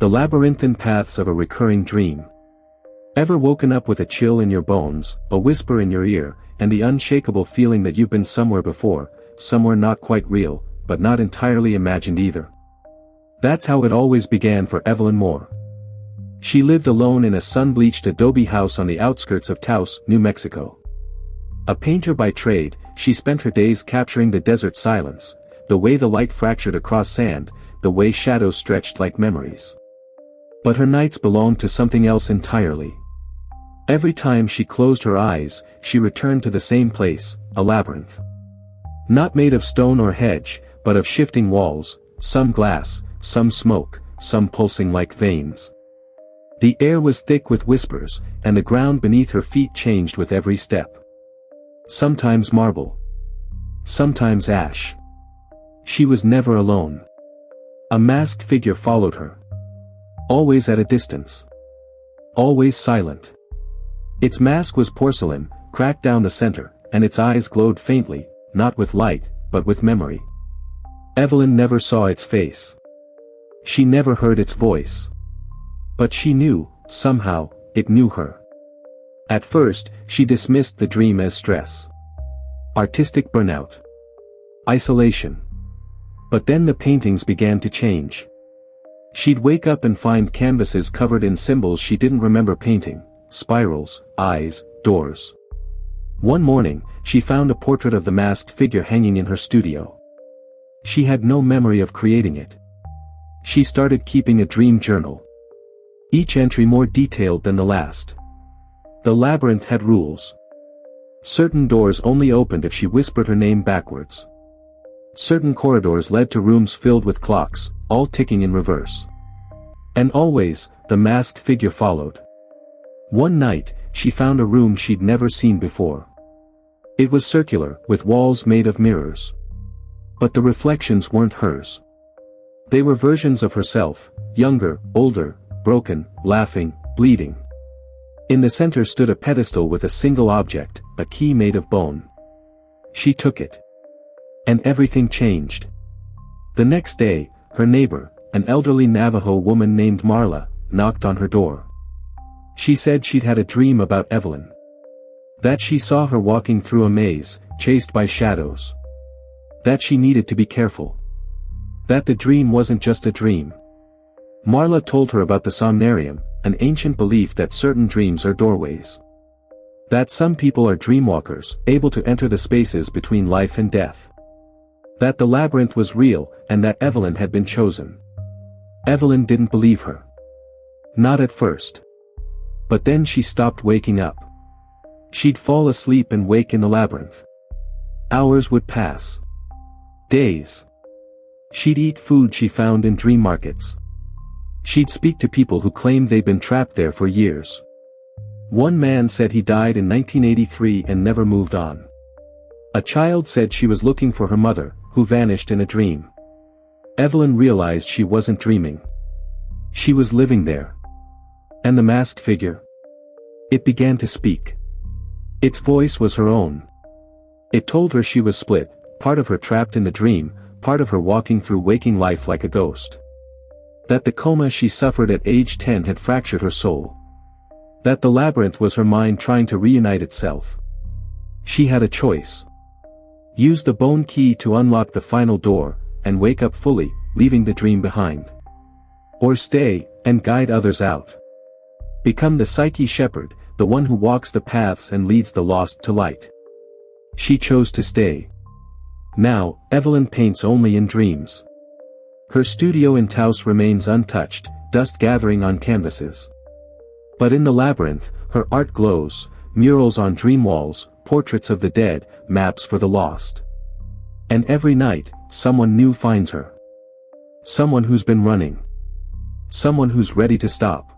The labyrinthine paths of a recurring dream. Ever woken up with a chill in your bones, a whisper in your ear, and the unshakable feeling that you've been somewhere before, somewhere not quite real, but not entirely imagined either? That's how it always began for Evelyn Moore. She lived alone in a sun-bleached adobe house on the outskirts of Taos, New Mexico. A painter by trade, she spent her days capturing the desert silence, the way the light fractured across sand, the way shadows stretched like memories. But her nights belonged to something else entirely. Every time she closed her eyes, she returned to the same place, a labyrinth. Not made of stone or hedge, but of shifting walls, some glass, some smoke, some pulsing like veins. The air was thick with whispers, and the ground beneath her feet changed with every step. Sometimes marble. Sometimes ash. She was never alone. A masked figure followed her. Always at a distance. Always silent. Its mask was porcelain, cracked down the center, and its eyes glowed faintly, not with light, but with memory. Evelyn never saw its face. She never heard its voice. But she knew, somehow, it knew her. At first, she dismissed the dream as stress. Artistic burnout. Isolation. But then the paintings began to change. She'd wake up and find canvases covered in symbols she didn't remember painting, spirals, eyes, doors. One morning, she found a portrait of the masked figure hanging in her studio. She had no memory of creating it. She started keeping a dream journal. Each entry more detailed than the last. The labyrinth had rules. Certain doors only opened if she whispered her name backwards. Certain corridors led to rooms filled with clocks, all ticking in reverse. And always, the masked figure followed. One night, she found a room she'd never seen before. It was circular, with walls made of mirrors. But the reflections weren't hers. They were versions of herself, younger, older, broken, laughing, bleeding. In the center stood a pedestal with a single object, a key made of bone. She took it. And everything changed. The next day, her neighbor, an elderly Navajo woman named Marla, knocked on her door. She said she'd had a dream about Evelyn. That she saw her walking through a maze, chased by shadows. That she needed to be careful. That the dream wasn't just a dream. Marla told her about the somnarium, an ancient belief that certain dreams are doorways. That some people are dreamwalkers, able to enter the spaces between life and death. That the labyrinth was real, and that Evelyn had been chosen. Evelyn didn't believe her. Not at first. But then she stopped waking up. She'd fall asleep and wake in the labyrinth. Hours would pass. Days. She'd eat food she found in dream markets. She'd speak to people who claimed they'd been trapped there for years. One man said he died in 1983 and never moved on. A child said she was looking for her mother, who vanished in a dream. Evelyn realized she wasn't dreaming. She was living there. And the masked figure? It began to speak. Its voice was her own. It told her she was split, part of her trapped in the dream, part of her walking through waking life like a ghost. That the coma she suffered at age 10 had fractured her soul. That the labyrinth was her mind trying to reunite itself. She had a choice. Use the bone key to unlock the final door, and wake up fully, leaving the dream behind. Or stay, and guide others out. Become the psyche shepherd, the one who walks the paths and leads the lost to light. She chose to stay. Now, Evelyn paints only in dreams. Her studio in Taos remains untouched, dust gathering on canvases. But in the labyrinth, her art glows, murals on dream walls, portraits of the dead, maps for the lost. And every night, someone new finds her. Someone who's been running. Someone who's ready to stop.